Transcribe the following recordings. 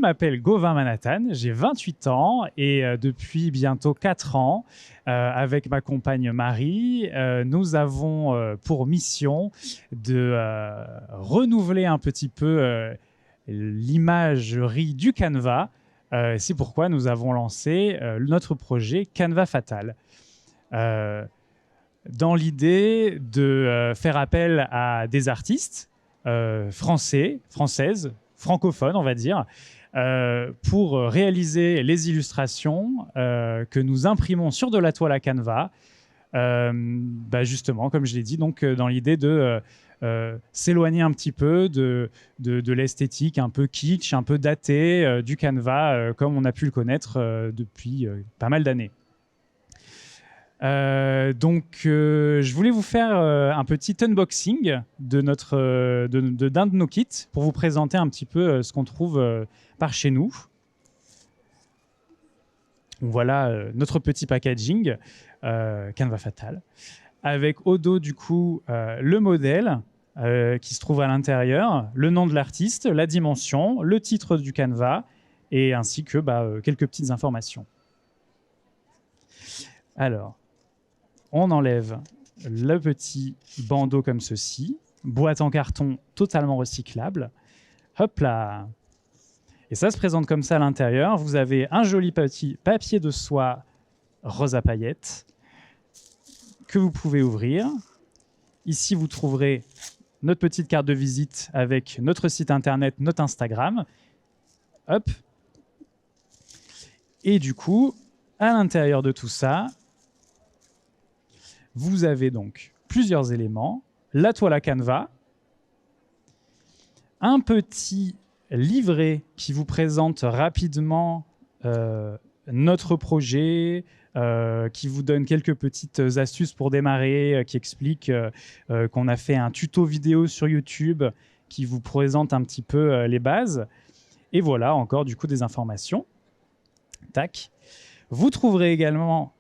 Je m'appelle Gauvin Manhattan, j'ai 28 ans et depuis bientôt 4 ans, avec ma compagne Marie, nous avons pour mission de renouveler un petit peu l'imagerie du Canva. C'est pourquoi nous avons lancé notre projet Canva Fatal. Dans l'idée de faire appel à des artistes français, françaises, francophones, on va dire, pour réaliser les illustrations que nous imprimons sur de la toile à Canva, justement, comme je l'ai dit, donc, dans l'idée de s'éloigner un petit peu de l'esthétique un peu kitsch, un peu datée du Canva, comme on a pu le connaître depuis pas mal d'années. Je voulais vous faire un petit unboxing de d'un de nos kits pour vous présenter un petit peu ce qu'on trouve par chez nous. Voilà notre petit packaging Canva Fatal, avec au dos du coup le modèle qui se trouve à l'intérieur, le nom de l'artiste, la dimension, le titre du Canva et ainsi que quelques petites informations. Alors, on enlève le petit bandeau comme ceci, boîte en carton totalement recyclable. Hop là! Et ça se présente comme ça à l'intérieur. Vous avez un joli petit papier de soie rose à paillettes que vous pouvez ouvrir. Ici, vous trouverez notre petite carte de visite avec notre site internet, notre Instagram. Hop! Et du coup, à l'intérieur de tout ça, vous avez donc plusieurs éléments, la toile à Canva, un petit livret qui vous présente rapidement notre projet, qui vous donne quelques petites astuces pour démarrer, qui explique qu'on a fait un tuto vidéo sur YouTube qui vous présente un petit peu les bases. Et voilà, encore du coup des informations. Tac. Vous trouverez également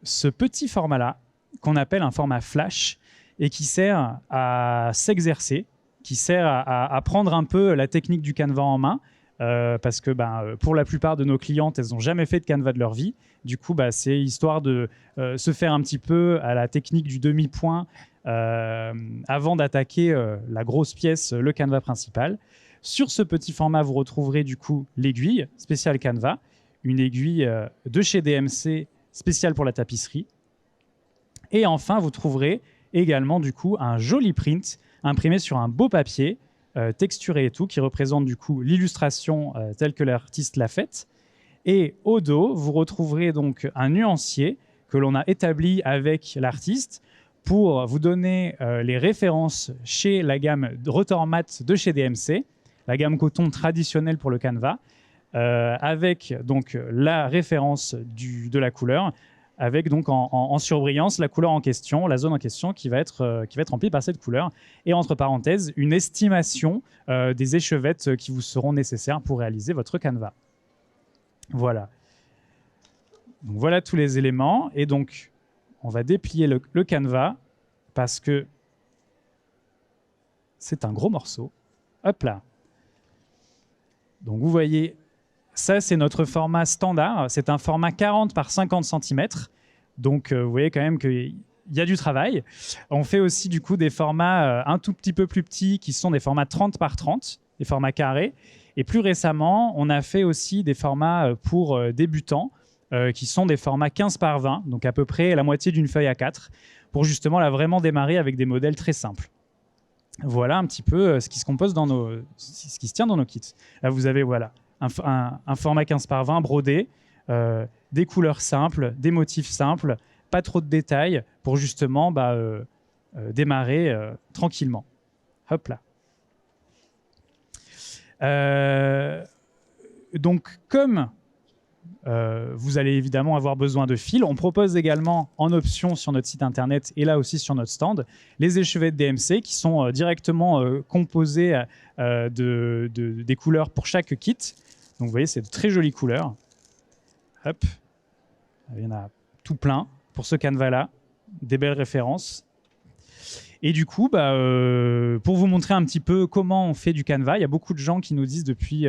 ce petit format-là, qu'on appelle un format flash et qui sert à s'exercer, qui sert à prendre un peu la technique du Canva en main, parce que pour la plupart de nos clientes, elles n'ont jamais fait de Canva de leur vie. Du coup, c'est histoire de se faire un petit peu à la technique du demi-point avant d'attaquer la grosse pièce, le Canva principal. Sur ce petit format, vous retrouverez du coup l'aiguille spéciale Canva, une aiguille de chez DMC spéciale pour la tapisserie. Et enfin, vous trouverez également du coup un joli print imprimé sur un beau papier, texturé et tout, qui représente du coup l'illustration telle que l'artiste l'a faite. Et au dos, vous retrouverez donc un nuancier que l'on a établi avec l'artiste pour vous donner les références chez la gamme Rotor Matte de chez DMC, la gamme coton traditionnelle pour le Canva, avec donc la référence de la couleur, avec donc en surbrillance la couleur en question, la zone en question qui va être remplie par cette couleur. Et entre parenthèses, une estimation des échevettes qui vous seront nécessaires pour réaliser votre Canva. Voilà. Donc voilà tous les éléments. Et donc, on va déplier le Canva parce que c'est un gros morceau. Hop là. Donc vous voyez, ça c'est notre format standard. C'est un format 40 par 50 cm. Donc vous voyez quand même qu'il y a du travail. On fait aussi du coup des formats un tout petit peu plus petits qui sont des formats 30 par 30, des formats carrés. Et plus récemment, on a fait aussi des formats pour débutants qui sont des formats 15 par 20, donc à peu près la moitié d'une feuille A4, pour justement là vraiment démarrer avec des modèles très simples. Voilà un petit peu ce qui se compose ce qui se tient dans nos kits. Là, vous avez voilà, un format 15 par 20 brodé, des couleurs simples, des motifs simples, pas trop de détails pour justement démarrer tranquillement. Hop là. Donc, comme vous allez évidemment avoir besoin de fils, on propose également en option sur notre site internet et là aussi sur notre stand les échevettes DMC qui sont directement composées des couleurs pour chaque kit. Donc vous voyez, c'est de très jolies couleurs. Hop. Il y en a tout plein pour ce Canva-là, des belles références. Et du coup, pour vous montrer un petit peu comment on fait du Canva, il y a beaucoup de gens qui nous disent depuis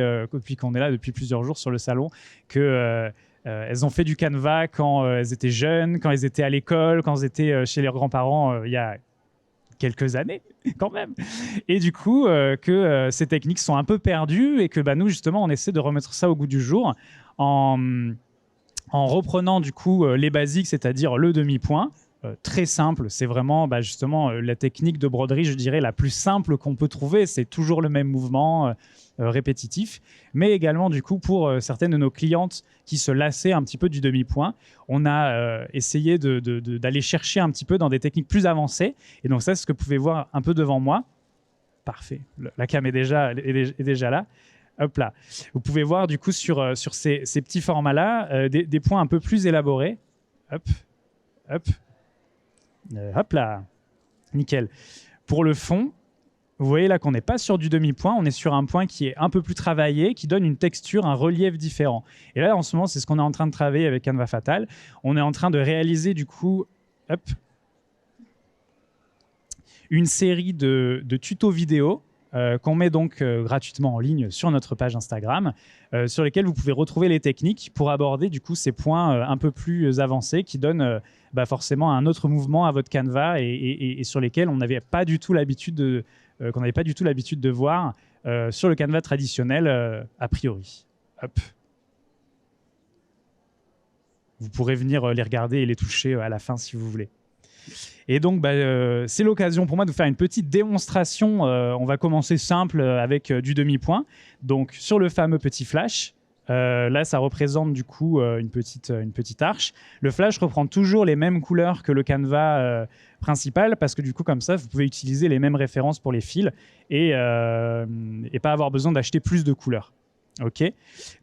qu'on est là, depuis plusieurs jours sur le salon, que elles ont fait du Canva quand elles étaient jeunes, quand elles étaient à l'école, quand elles étaient chez leurs grands-parents il y a quelques années quand même. Et du coup, que ces techniques sont un peu perdues et que nous, justement, on essaie de remettre ça au goût du jour en reprenant du coup les basiques, c'est-à-dire le demi-point. Très simple, c'est vraiment justement la technique de broderie, je dirais, la plus simple qu'on peut trouver. C'est toujours le même mouvement répétitif, mais également du coup pour certaines de nos clientes qui se lassaient un petit peu du demi-point, on a essayé d'aller chercher un petit peu dans des techniques plus avancées. Et donc ça, c'est ce que vous pouvez voir un peu devant moi. Parfait, la cam est déjà là. Hop là. Vous pouvez voir du coup sur ces petits formats-là des points un peu plus élaborés. Hop, hop. Hop là, nickel. Pour le fond, vous voyez là qu'on n'est pas sur du demi-point, on est sur un point qui est un peu plus travaillé, qui donne une texture, un relief différent. Et là, en ce moment, c'est ce qu'on est en train de travailler avec Canva Fatal. On est en train de réaliser du coup une série de tutos vidéo qu'on met donc gratuitement en ligne sur notre page Instagram, sur lesquels vous pouvez retrouver les techniques pour aborder du coup ces points un peu plus avancés qui donnent forcément un autre mouvement à votre Canva et sur lesquels on n'avait pas du tout l'habitude de voir sur le Canva traditionnel a priori. Hop. Vous pourrez venir les regarder et les toucher à la fin si vous voulez. Et donc, c'est l'occasion pour moi de vous faire une petite démonstration. On va commencer simple avec du demi-point. Donc, sur le fameux petit flash, là, ça représente du coup une petite arche. Le flash reprend toujours les mêmes couleurs que le Canva principal parce que du coup, comme ça, vous pouvez utiliser les mêmes références pour les fils et pas avoir besoin d'acheter plus de couleurs. Ok.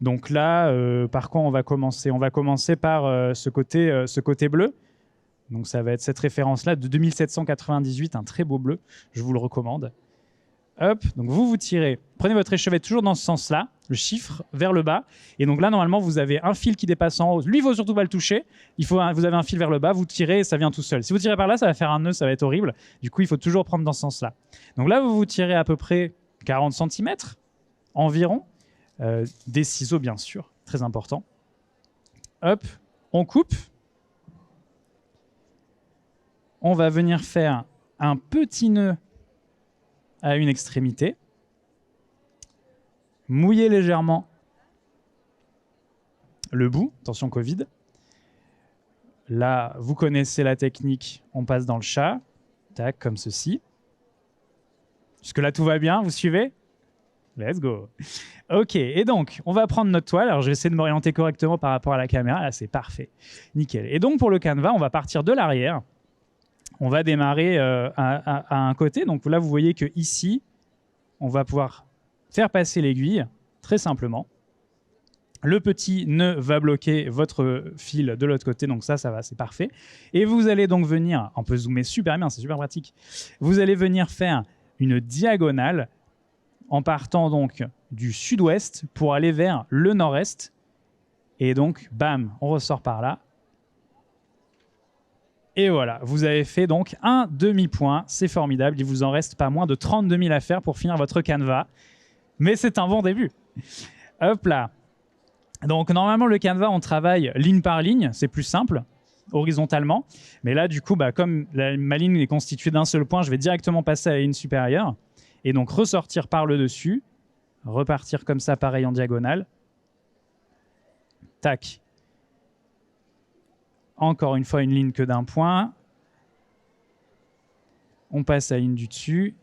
Donc là, par quoi on va commencer? On va commencer par ce côté bleu. Donc ça va être cette référence-là de 2798, un très beau bleu, je vous le recommande. Hop, donc vous tirez, prenez votre échevet toujours dans ce sens-là, le chiffre vers le bas, et donc là normalement vous avez un fil qui dépasse en haut, lui il faut surtout pas le toucher, vous avez un fil vers le bas, vous tirez et ça vient tout seul. Si vous tirez par là, ça va faire un nœud, ça va être horrible, du coup il faut toujours prendre dans ce sens-là. Donc là vous tirez à peu près 40 cm environ, des ciseaux bien sûr, très important. Hop, on coupe. On va venir faire un petit nœud à une extrémité, mouiller légèrement le bout, attention Covid. Là, vous connaissez la technique, on passe dans le chat, tac, comme ceci. Jusque-là, tout va bien, vous suivez? Let's go. Ok, et donc, on va prendre notre toile. Alors, je vais essayer de m'orienter correctement par rapport à la caméra. Là, c'est parfait. Nickel. Et donc, pour le Canva, on va partir de l'arrière. On va démarrer à un côté. Donc là, vous voyez qu'ici, on va pouvoir faire passer l'aiguille, très simplement. Le petit nœud va bloquer votre fil de l'autre côté. Donc ça va, c'est parfait. Et vous allez donc venir, on peut zoomer super bien, c'est super pratique. Vous allez venir faire une diagonale en partant donc du sud-ouest pour aller vers le nord-est. Et donc, bam, on ressort par là. Et voilà, vous avez fait donc un demi-point, c'est formidable. Il vous en reste pas moins de 32 000 à faire pour finir votre Canva. Mais c'est un bon début. Hop là. Donc normalement, le Canva, on travaille ligne par ligne, c'est plus simple, horizontalement. Mais là, du coup, comme ma ligne est constituée d'un seul point, je vais directement passer à la ligne supérieure. Et donc ressortir par le dessus, repartir comme ça, pareil en diagonale. Tac. Encore une fois, une ligne que d'un point. On passe à la ligne du dessus.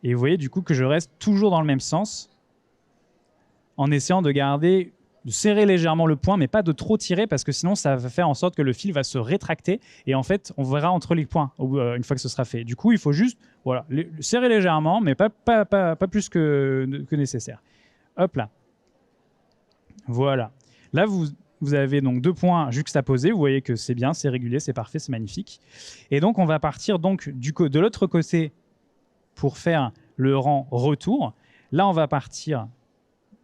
Et vous voyez du coup que je reste toujours dans le même sens en essayant de serrer légèrement le point, mais pas de trop tirer parce que sinon ça va faire en sorte que le fil va se rétracter et en fait on verra entre les points une fois que ce sera fait. Du coup, il faut juste serrer légèrement, mais pas plus que nécessaire. Hop là. Voilà. Là, vous avez donc deux points juxtaposés. Vous voyez que c'est bien, c'est régulier, c'est parfait, c'est magnifique. Et donc, on va partir donc de l'autre côté pour faire le rang retour. Là, on va partir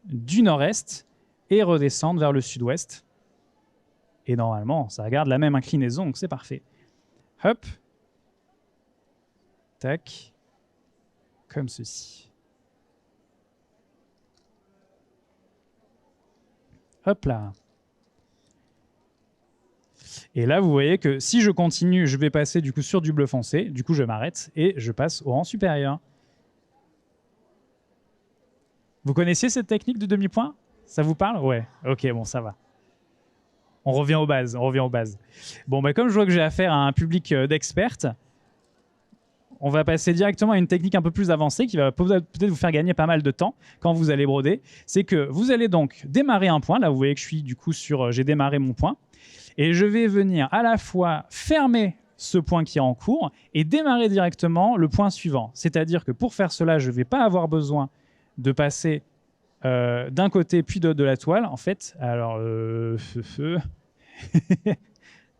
du nord-est et redescendre vers le sud-ouest. Et normalement, ça garde la même inclinaison, donc c'est parfait. Hop. tac, comme ceci. Hop là. Et là, vous voyez que si je continue, je vais passer du coup sur du bleu foncé. Du coup, je m'arrête et je passe au rang supérieur. Vous connaissiez cette technique de demi-point? Ça vous parle? Ouais. Ok, bon, ça va. On revient aux bases. Bon, bah, comme je vois que j'ai affaire à un public d'experts, on va passer directement à une technique un peu plus avancée qui va peut-être vous faire gagner pas mal de temps quand vous allez broder. C'est que vous allez donc démarrer un point. Là, vous voyez que je suis du coup sur j'ai démarré mon point. Et je vais venir à la fois fermer ce point qui est en cours et démarrer directement le point suivant. C'est-à-dire que pour faire cela, je ne vais pas avoir besoin de passer d'un côté puis de la toile. En fait, alors...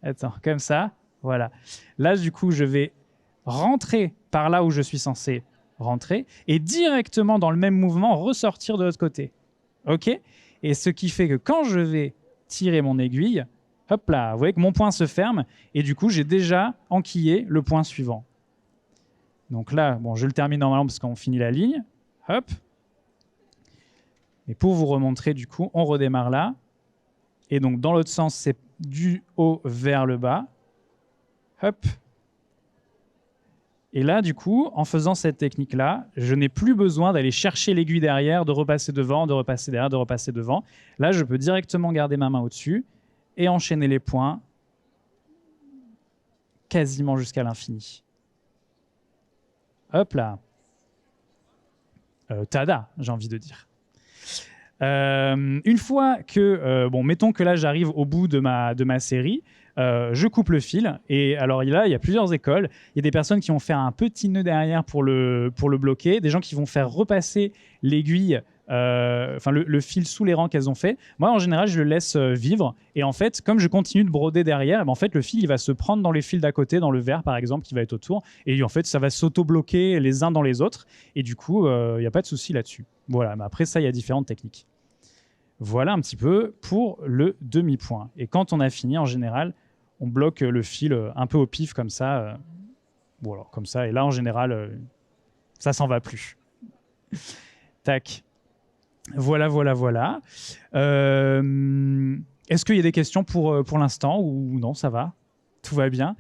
Attends, comme ça. Voilà. Là, du coup, je vais rentrer par là où je suis censé rentrer et directement dans le même mouvement ressortir de l'autre côté. OK? Et ce qui fait que quand je vais tirer mon aiguille, hop là, vous voyez que mon point se ferme et du coup, j'ai déjà enquillé le point suivant. Donc là, bon, je le termine normalement parce qu'on finit la ligne. Hop. Et pour vous remontrer, du coup, on redémarre là. Et donc, dans l'autre sens, c'est du haut vers le bas. Hop. Et là, du coup, en faisant cette technique-là, je n'ai plus besoin d'aller chercher l'aiguille derrière, de repasser devant, de repasser derrière, de repasser devant. Là, je peux directement garder ma main au-dessus et enchaîner les points quasiment jusqu'à l'infini. Hop là. Tada, j'ai envie de dire. Une fois que, bon, mettons que là, j'arrive au bout de ma série, je coupe le fil. Et alors là, il y a plusieurs écoles. Il y a des personnes qui vont faire un petit nœud derrière pour le bloquer, des gens qui vont faire repasser l'aiguille, enfin le fil sous les rangs qu'elles ont fait. Moi, en général, je le laisse vivre. Et en fait, comme je continue de broder derrière, ben, en fait, le fil il va se prendre dans les fils d'à côté, dans le vert par exemple, qui va être autour. Et en fait, ça va s'auto-bloquer les uns dans les autres. Et du coup, il n'y a pas de souci là-dessus. Voilà, mais après ça, il y a différentes techniques. Voilà un petit peu pour le demi-point. Et quand on a fini, en général, on bloque le fil un peu au pif comme ça. Voilà, comme ça. Et là, en général, ça s'en va plus. Tac. Voilà. Est-ce qu'il y a des questions pour l'instant ou non, ça va? Tout va bien?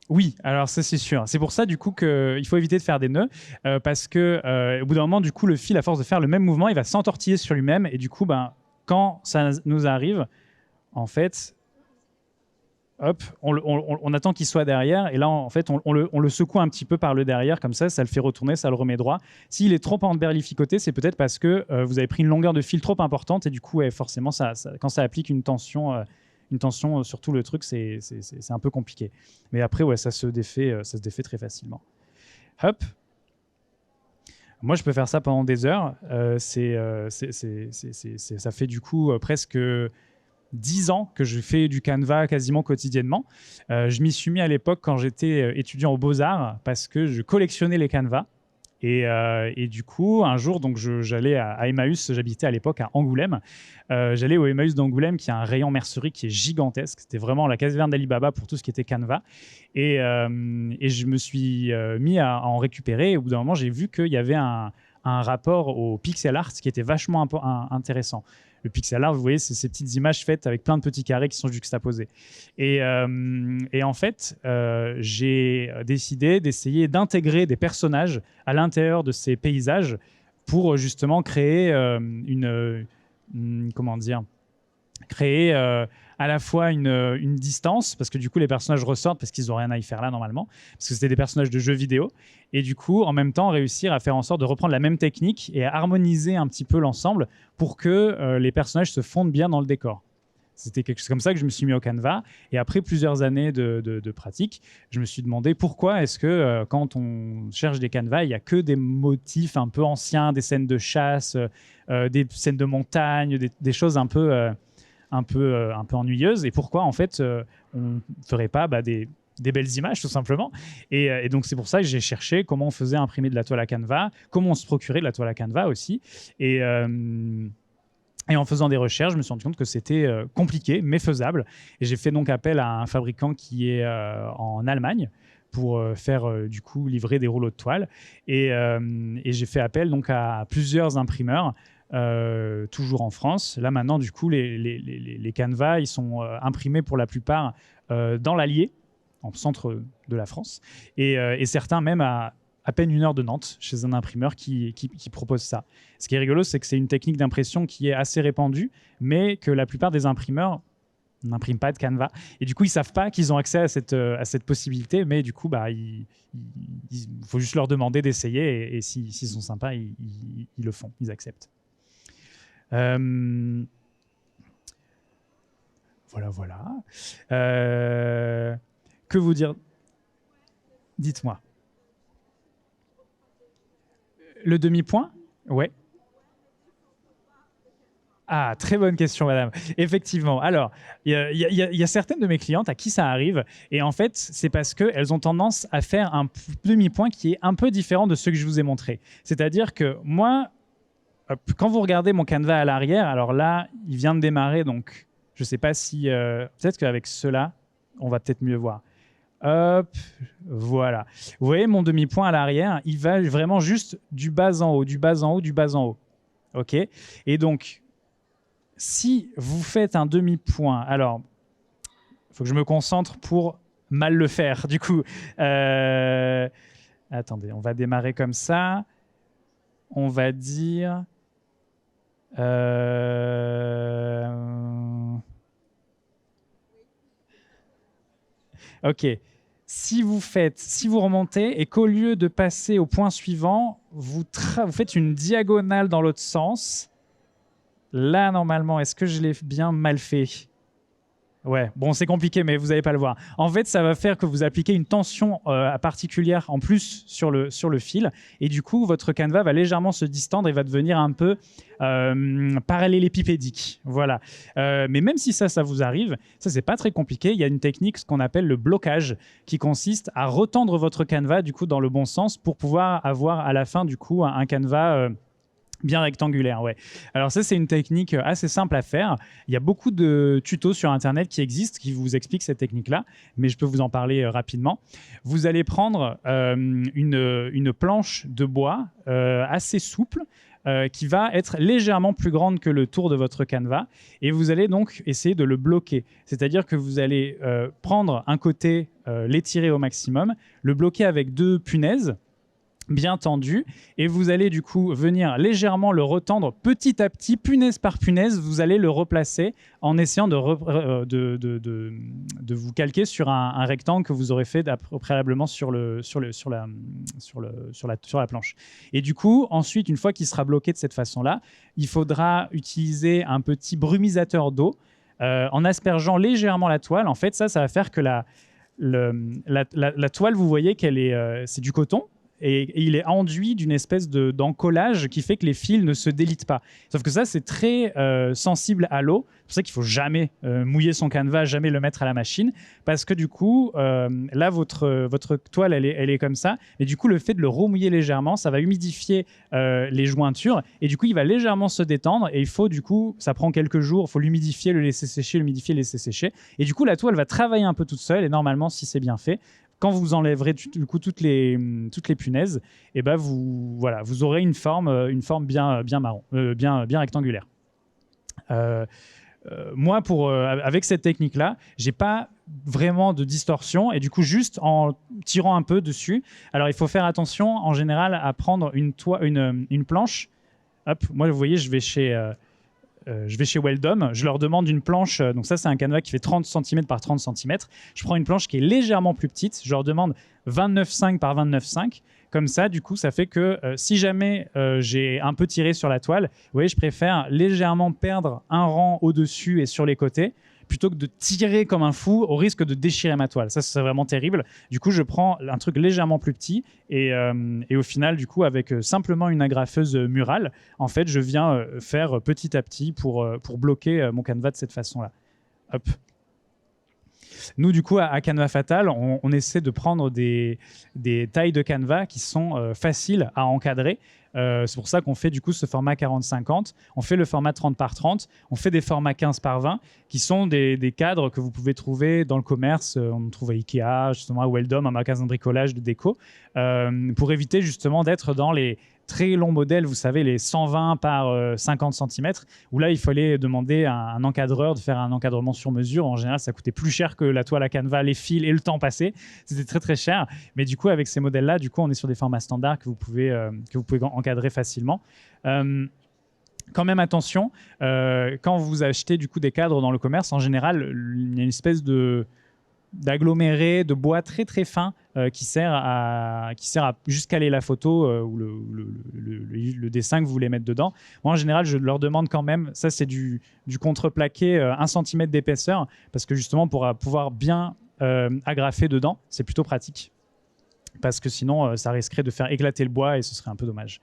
Oui, alors ça c'est sûr. C'est pour ça du coup qu'il faut éviter de faire des nœuds parce que au bout d'un moment, du coup, le fil, à force de faire le même mouvement, il va s'entortiller sur lui-même et du coup, ben, quand ça nous arrive, en fait, hop, on attend qu'il soit derrière et là, en fait, on le secoue un petit peu par le derrière comme ça le fait retourner, ça le remet droit. S'il est trop emberlificoté, c'est peut-être parce que vous avez pris une longueur de fil trop importante et du coup, ouais, forcément, quand ça applique une tension sur tout le truc, c'est un peu compliqué. Mais après, ouais, ça se défait très facilement. Hop. Moi, je peux faire ça pendant des heures. Ça fait du coup presque 10 ans que je fais du Canva quasiment quotidiennement. Je m'y suis mis à l'époque quand j'étais étudiant aux Beaux-Arts parce que je collectionnais les Canvas. Et du coup, un jour, donc j'allais à Emmaüs, j'habitais à l'époque à Angoulême. J'allais au Emmaüs d'Angoulême, qui a un rayon mercerie qui est gigantesque. C'était vraiment la caserne d'Ali Baba pour tout ce qui était Canva. Et je me suis mis à en récupérer. Et au bout d'un moment, j'ai vu qu'il y avait un rapport au pixel art qui était vachement intéressant. Le pixel art, vous voyez, c'est ces petites images faites avec plein de petits carrés qui sont juxtaposés. Et en fait, j'ai décidé d'essayer d'intégrer des personnages à l'intérieur de ces paysages pour justement créer comment dire, créer à la fois une distance, parce que du coup les personnages ressortent parce qu'ils n'ont rien à y faire là normalement, parce que c'était des personnages de jeux vidéo, et du coup en même temps réussir à faire en sorte de reprendre la même technique et à harmoniser un petit peu l'ensemble pour que les personnages se fondent bien dans le décor. C'était quelque chose comme ça que je me suis mis au Canva. Et après plusieurs années de pratique, je me suis demandé pourquoi est-ce que quand on cherche des Canvas, il n'y a que des motifs un peu anciens, des scènes de chasse, des scènes de montagne, des choses un peu ennuyeuses. Et pourquoi, en fait, on ne ferait pas des belles images, tout simplement. Et donc, c'est pour ça que j'ai cherché comment on faisait imprimer de la toile à Canva, comment on se procurait de la toile à Canva aussi. Et en faisant des recherches, je me suis rendu compte que c'était compliqué, mais faisable. Et j'ai fait donc appel à un fabricant qui est en Allemagne pour faire du coup livrer des rouleaux de toile. Et j'ai fait appel donc à plusieurs imprimeurs, toujours en France. Là maintenant, du coup, les canevas, ils sont imprimés pour la plupart dans l'Allier, en centre de la France, et certains même à peine 1 heure de Nantes, chez un imprimeur qui propose ça. Ce qui est rigolo, c'est que c'est une technique d'impression qui est assez répandue, mais que la plupart des imprimeurs n'impriment pas de canevas. Et du coup, ils ne savent pas qu'ils ont accès à cette possibilité, mais du coup, il faut juste leur demander d'essayer, et s'ils sont sympas, ils le font, ils acceptent. Voilà. Que vous dire? Dites-moi. Le demi-point? Ouais. Ah, très bonne question, madame. Effectivement. Alors, il y a certaines de mes clientes à qui ça arrive. Et en fait, c'est parce qu'elles ont tendance à faire un demi-point qui est un peu différent de ce que je vous ai montré. C'est-à-dire que moi, quand vous regardez mon canevas à l'arrière, alors là, il vient de démarrer. Donc, je ne sais pas si... peut-être qu'avec cela, on va peut-être mieux voir. Hop, voilà. Vous voyez mon demi-point à l'arrière, il va vraiment juste du bas en haut, du bas en haut, du bas en haut. OK? Et donc, si vous faites un demi-point, alors, il faut que je me concentre pour mal le faire. Du coup, attendez, on va démarrer comme ça. On va dire... OK. Si vous remontez et qu'au lieu de passer au point suivant, vous faites une diagonale dans l'autre sens, là, normalement, est-ce que je l'ai bien mal fait? Ouais, bon, c'est compliqué, mais vous n'allez pas le voir. En fait, ça va faire que vous appliquez une tension particulière en plus sur le fil. Et du coup, votre canevas va légèrement se distendre et va devenir un peu parallélépipédique. Voilà. Mais même si ça vous arrive, ça, c'est pas très compliqué. Il y a une technique, ce qu'on appelle le blocage, qui consiste à retendre votre canevas, du coup, dans le bon sens pour pouvoir avoir à la fin, du coup, un canevas... bien rectangulaire, ouais. Alors ça, c'est une technique assez simple à faire. Il y a beaucoup de tutos sur Internet qui existent, qui vous expliquent cette technique-là, mais je peux vous en parler rapidement. Vous allez prendre une planche de bois assez souple, qui va être légèrement plus grande que le tour de votre canevas, et vous allez donc essayer de le bloquer. C'est-à-dire que vous allez prendre un côté, l'étirer au maximum, le bloquer avec 2 punaises, bien tendu, et vous allez du coup venir légèrement le retendre petit à petit, punaise par punaise, vous allez le replacer en essayant de vous calquer sur un rectangle que vous aurez fait préalablement sur la planche. Et du coup, ensuite, une fois qu'il sera bloqué de cette façon-là, il faudra utiliser un petit brumisateur d'eau en aspergeant légèrement la toile. En fait, ça va faire que la toile, vous voyez qu'elle est, c'est du coton, et il est enduit d'une espèce d'encollage qui fait que les fils ne se délitent pas. Sauf que ça, c'est très sensible à l'eau. C'est pour ça qu'il ne faut jamais mouiller son canevas, jamais le mettre à la machine, parce que du coup, là, votre toile, elle est comme ça. Et du coup, le fait de le remouiller légèrement, ça va humidifier les jointures. Et du coup, il va légèrement se détendre. Et il faut, du coup, ça prend quelques jours, il faut l'humidifier, le laisser sécher, l'humidifier, le laisser sécher. Et du coup, la toile va travailler un peu toute seule. Et normalement, si c'est bien fait, quand vous enlèverez du coup toutes les punaises, et ben vous aurez une forme bien marron, bien rectangulaire. Moi, avec cette technique-là, j'ai pas vraiment de distorsion, et du coup, juste en tirant un peu dessus. Alors, il faut faire attention en général à prendre une planche. Hop, moi, vous voyez, je vais chez Weldom, je leur demande une planche, donc ça c'est un canevas qui fait 30 cm par 30 cm. Je prends une planche qui est légèrement plus petite, je leur demande 29,5 par 29,5. Comme ça, du coup, ça fait que si jamais j'ai un peu tiré sur la toile, vous voyez, je préfère légèrement perdre un rang au-dessus et sur les côtés, plutôt que de tirer comme un fou au risque de déchirer ma toile. Ça, c'est vraiment terrible. Du coup, je prends un truc légèrement plus petit et au final, du coup, avec simplement une agrafeuse murale, en fait, je viens faire petit à petit pour bloquer mon canevas de cette façon-là. Hop. Nous, du coup, à Canva Fatal, on essaie de prendre des tailles de Canva qui sont faciles à encadrer. C'est pour ça qu'on fait du coup ce format 40-50. On fait le format 30 par 30. On fait des formats 15 par 20 qui sont des cadres que vous pouvez trouver dans le commerce. On trouve à Ikea, justement à Weldom, un magasin de bricolage, de déco, pour éviter justement d'être dans les très longs modèles, vous savez, les 120 par 50 cm, où là, il fallait demander à un encadreur de faire un encadrement sur mesure. En général, ça coûtait plus cher que la toile à Canva, les fils et le temps passé. C'était très, très cher. Mais du coup, avec ces modèles-là, du coup, on est sur des formats standards que vous pouvez encadrer facilement. Quand même, attention, quand vous achetez du coup des cadres dans le commerce, en général, il y a une espèce d'aggloméré de bois très très fin qui sert à juste caler la photo ou le dessin que vous voulez mettre dedans. Moi, en général, je leur demande quand même, ça c'est du contreplaqué 1 cm d'épaisseur, parce que justement, pour pouvoir bien agrafer dedans, c'est plutôt pratique. Parce que sinon, ça risquerait de faire éclater le bois et ce serait un peu dommage.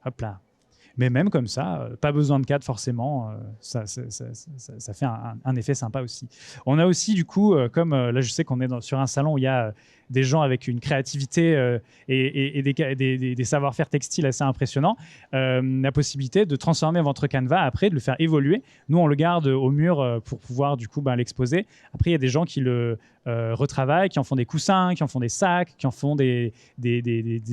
Hop là. Mais même comme ça, pas besoin de cadre forcément, ça fait un effet sympa aussi. On a aussi du coup, comme là je sais qu'on est sur un salon où il y a des gens avec une créativité et des savoir-faire textiles assez impressionnants, la possibilité de transformer votre Canva après, de le faire évoluer. Nous, on le garde au mur pour pouvoir du coup l'exposer. Après, il y a des gens qui le retravaillent, qui en font des coussins, qui en font des sacs, qui en font des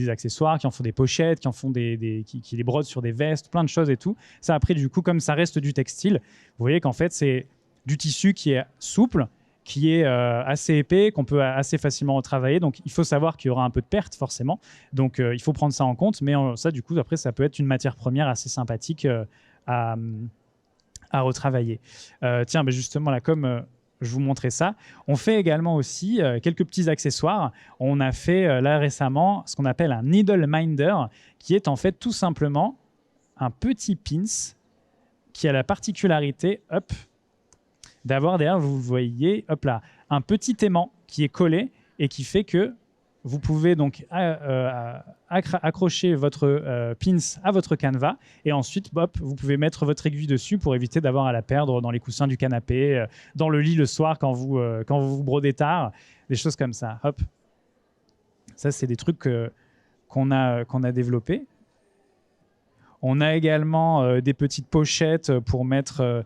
accessoires, qui en font des pochettes, qui les brodent sur des vestes, plein de choses et tout. Ça, après, du coup, comme ça reste du textile, vous voyez qu'en fait, c'est du tissu qui est souple, qui est assez épais, qu'on peut assez facilement retravailler. Donc, il faut savoir qu'il y aura un peu de perte, forcément. Donc, il faut prendre ça en compte. Mais ça, du coup, après, ça peut être une matière première assez sympathique à retravailler. Tiens, justement, là, comme je vous montrais ça, on fait également aussi quelques petits accessoires. On a fait, là, récemment, ce qu'on appelle un needle minder, qui est en fait tout simplement un petit pins qui a la particularité, hop, d'avoir derrière, vous voyez, hop là, un petit aimant qui est collé et qui fait que vous pouvez donc accrocher votre pins à votre canevas et ensuite, hop, vous pouvez mettre votre aiguille dessus pour éviter d'avoir à la perdre dans les coussins du canapé, dans le lit le soir quand vous brodez tard, des choses comme ça. Hop. Ça, c'est des trucs qu'on a développés. On a également des petites pochettes pour mettre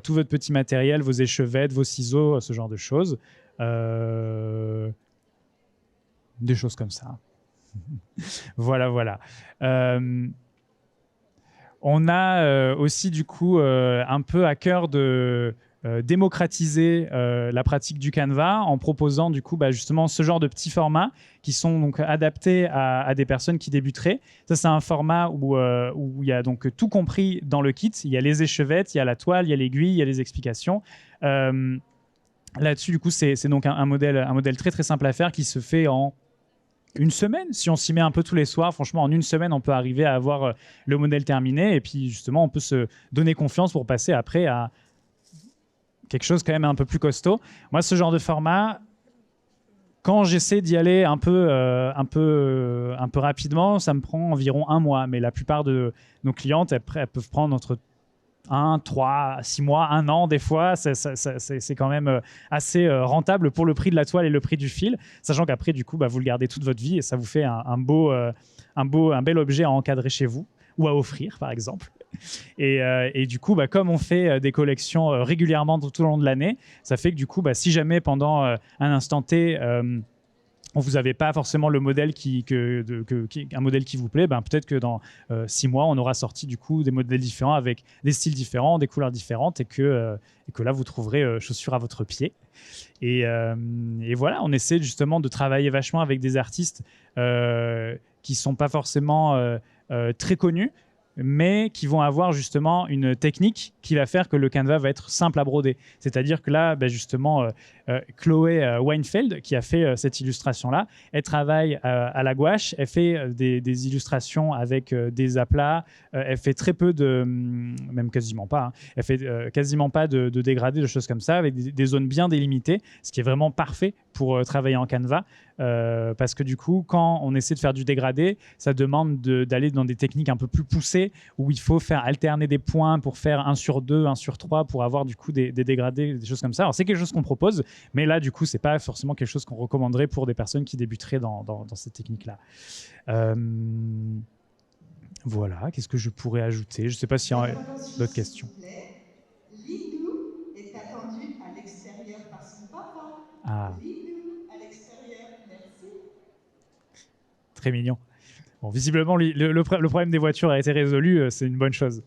tout votre petit matériel, vos échevettes, vos ciseaux, ce genre de choses. Des choses comme ça. Voilà. On a aussi du coup un peu à cœur de démocratiser la pratique du Canva en proposant du coup justement ce genre de petits formats qui sont donc adaptés à des personnes qui débuteraient. Ça, c'est un format où il y a donc tout compris dans le kit. Il y a les échevettes, il y a la toile, il y a l'aiguille, il y a les explications. Là-dessus, du coup, c'est donc un modèle très très simple à faire qui se fait en une semaine. Si on s'y met un peu tous les soirs, franchement, en une semaine, on peut arriver à avoir le modèle terminé et puis justement, on peut se donner confiance pour passer après à quelque chose quand même un peu plus costaud. Moi, ce genre de format, quand j'essaie d'y aller un peu rapidement, ça me prend environ 1 mois. Mais la plupart de nos clientes, elles peuvent prendre entre 1, 3, 6 mois, 1 an des fois. C'est quand même assez rentable pour le prix de la toile et le prix du fil, sachant qu'après, du coup, vous le gardez toute votre vie et ça vous fait un bel objet à encadrer chez vous ou à offrir, par exemple. Et du coup, comme on fait des collections régulièrement tout au long de l'année, ça fait que du coup, si jamais pendant un instant T, vous n'avez pas forcément le modèle un modèle qui vous plaît, peut-être que dans 6 mois, on aura sorti du coup des modèles différents avec des styles différents, des couleurs différentes et que là, vous trouverez chaussures à votre pied. Et voilà, on essaie justement de travailler vachement avec des artistes qui ne sont pas forcément très connus, mais qui vont avoir justement une technique qui va faire que le canevas va être simple à broder. C'est-à-dire que là, justement, Chloé Weinfeld, qui a fait cette illustration-là, elle travaille à la gouache, elle fait des illustrations avec des aplats, elle fait très peu même quasiment pas, elle fait quasiment pas de dégradés, de choses comme ça, avec des zones bien délimitées, ce qui est vraiment parfait pour travailler en canevas. parce que du coup, quand on essaie de faire du dégradé, ça demande d'aller dans des techniques un peu plus poussées où il faut faire alterner des points pour faire 1 sur 2, 1 sur 3 pour avoir du coup des dégradés, des choses comme ça. Alors c'est quelque chose qu'on propose, mais là du coup c'est pas forcément quelque chose qu'on recommanderait pour des personnes qui débuteraient dans cette technique-là. Voilà, qu'est-ce que je pourrais ajouter? Je sais pas s'il y a d'autres questions. Lilou est attendu à l'extérieur par son papa. Ah, Lilou à l'extérieur, merci. très mignon. Bon, visiblement, le problème des voitures a été résolu, c'est une bonne chose.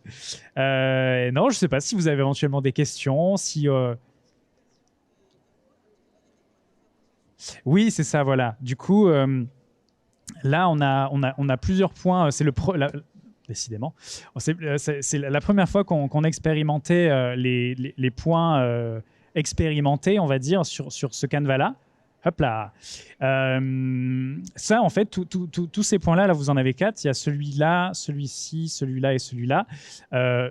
Non, je sais pas si vous avez éventuellement des questions, si... Oui, c'est ça, voilà. Du coup, là, on a plusieurs points. C'est décidément, c'est la première fois qu'on expérimentait les points expérimentés, on va dire, sur ce canevas-là. Hop là. Ça, en fait, tous ces points-là, là, vous en avez 4. Il y a celui-là, celui-ci, celui-là et celui-là.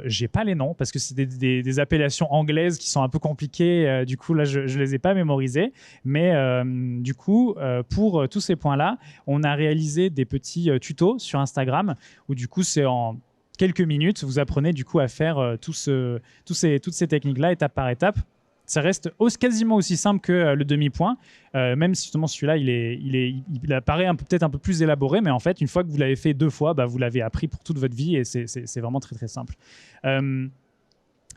J'ai pas les noms parce que c'est des appellations anglaises qui sont un peu compliquées. Du coup, là, je les ai pas mémorisées. Mais du coup, pour tous ces points-là, on a réalisé des petits tutos sur Instagram où du coup, c'est en quelques minutes, vous apprenez du coup à faire toutes ces techniques-là, étape par étape. Ça reste quasiment aussi simple que le demi-point, même si justement celui-là, il apparaît peut-être un peu plus élaboré, mais en fait, une fois que vous l'avez fait 2 fois, vous l'avez appris pour toute votre vie et c'est vraiment très très simple.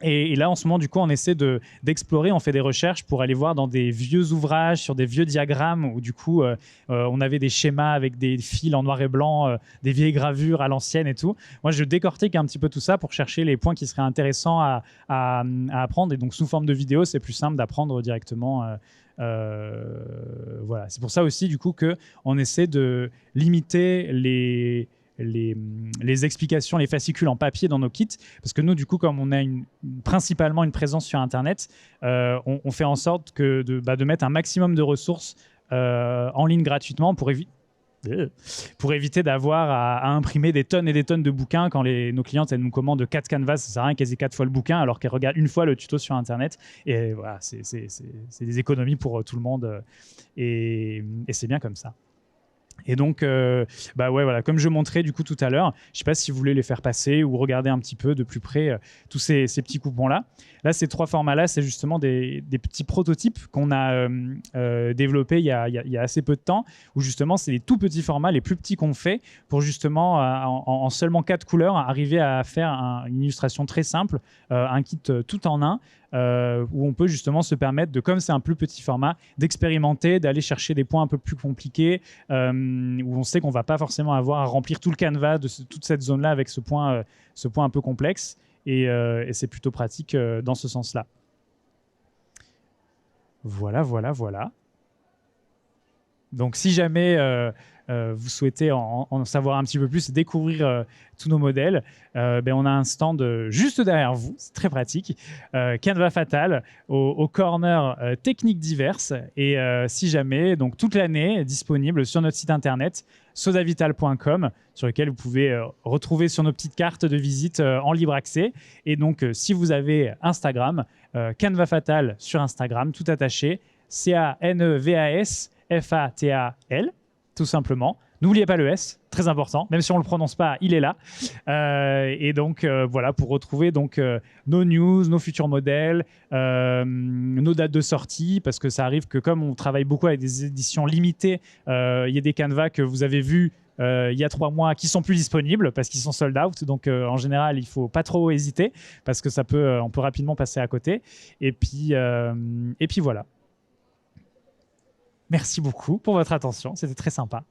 Et là, en ce moment, du coup, on essaie d'explorer, on fait des recherches pour aller voir dans des vieux ouvrages, sur des vieux diagrammes où, du coup, on avait des schémas avec des fils en noir et blanc, des vieilles gravures à l'ancienne et tout. Moi, je décortique un petit peu tout ça pour chercher les points qui seraient intéressants à apprendre. Et donc, sous forme de vidéo, c'est plus simple d'apprendre directement. Voilà. C'est pour ça aussi, du coup, qu'on essaie de limiter les explications, les fascicules en papier dans nos kits, parce que nous, du coup, comme on a principalement une présence sur Internet, on fait en sorte de mettre un maximum de ressources en ligne gratuitement pour éviter d'avoir à imprimer des tonnes et des tonnes de bouquins quand nos clientes elles nous commandent 4 canvas, ça sert à rien qu'elles aient 4 fois le bouquin alors qu'elles regardent une fois le tuto sur Internet. Et voilà, c'est des économies pour tout le monde et c'est bien comme ça. Et donc, ouais, voilà, comme je montrais du coup tout à l'heure, je ne sais pas si vous voulez les faire passer ou regarder un petit peu de plus près tous ces petits coupons-là. Là, ces 3 formats-là, c'est justement des petits prototypes qu'on a développés il y a assez peu de temps, où justement, c'est les tout petits formats, les plus petits qu'on fait, pour justement, en seulement 4 couleurs, arriver à faire une illustration très simple, un kit tout en un, où on peut justement se permettre comme c'est un plus petit format, d'expérimenter, d'aller chercher des points un peu plus compliqués, où on sait qu'on ne va pas forcément avoir à remplir tout le canevas de toute cette zone-là avec ce point un peu complexe. Et c'est plutôt pratique dans ce sens-là. Voilà, voilà, voilà. Donc, si jamais vous souhaitez en savoir un petit peu plus et découvrir tous nos modèles, on a un stand juste derrière vous, c'est très pratique. Canva Fatal, au corner techniques diverses. Et si jamais, donc toute l'année, disponible sur notre site internet sodavital.com, sur lequel vous pouvez retrouver sur nos petites cartes de visite en libre accès. Et donc, si vous avez Instagram, Canva Fatal sur Instagram, tout attaché, CANEVAS FATAL, tout simplement. N'oubliez pas le S, très important, même si on ne le prononce pas, il est là. Et donc, voilà, pour retrouver donc, nos news, nos futurs modèles, nos dates de sortie, parce que ça arrive que comme on travaille beaucoup avec des éditions limitées, il y a des canevas que vous avez vus il y a 3 mois qui sont plus disponibles parce qu'ils sont sold out. Donc, en général, il ne faut pas trop hésiter parce que on peut rapidement passer à côté. Et puis voilà. Merci beaucoup pour votre attention, c'était très sympa.